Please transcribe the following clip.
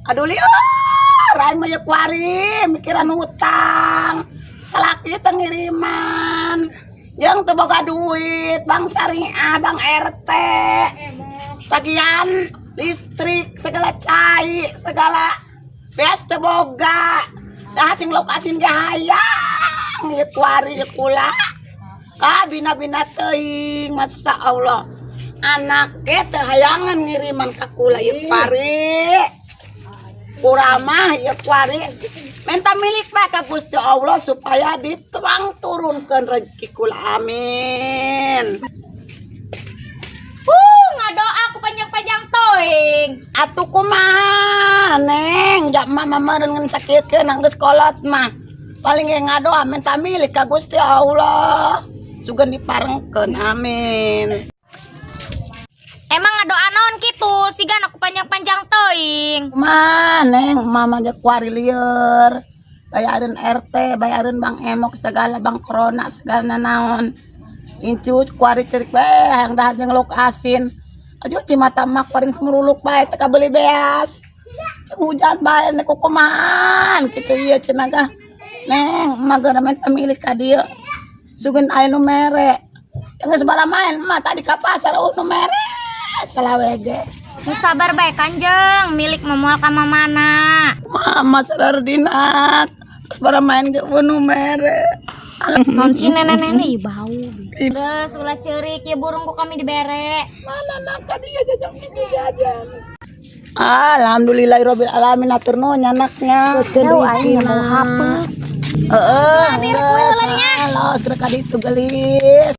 Aduh liur, aing mah kuari mikiran utang. Salaki teu ngiriman. Jeung teu boga duit, Bang Syariah, Bang RT. Tagihan listrik, segala cai, segala beas teu boga. Dah ting lokasin ge hayang ieu kuari ieu kula. Ka bina-bina teuing, masya Allah. Anak teh hayangan ngiriman ka kula ieu kuari. Kuramah ieu kuari minta milik bae ka Gusti Allah supaya dituang turunkeun rezeki kula, amin. Ngadoa aku panjang-panjang toing. Atuh kumaha Neng, jak mama meureun ngan sakieukeun geus kolot mah. Paling ge ngadoa minta milik ka Gusti Allah. Sugan diparengkeun, amin. Emang ngadoa naon kitu? Sigan aku panjang-panjang toing. Kumaha Neng, mama jak kuari lieur. Bayareun RT, bayareun Bang Emok segala Bang Corona segala naon. Incu kuari teurik bae hayang dahar jeung lauk asin. Aduh cimata mah kuari semuruluk bae teu kabeli beas. Cek hujan bae nek kumahan kitu ieu cenah gah. Neng, mah geura minta milik ka dieu. Sugeun aya nu mere. Geus bara main mah tadi ka pasar nu mere. Salawe ge. Nu sabar bae Kanjeng, milik memual ka mamana. Mama sadar dinat. Geus bara main ge nu mere. Non si nenek-nenek ieu bau. Geus ulah ceurik ya burung ku kami dibere. Mana nak tadi jajang gitu jajan. Alhamdulillahirabbil alamin atur nuhun anaknya. Jauh aing mau hapeu. Heeh. Biar kueulanya. Los rek ka ditu geulis.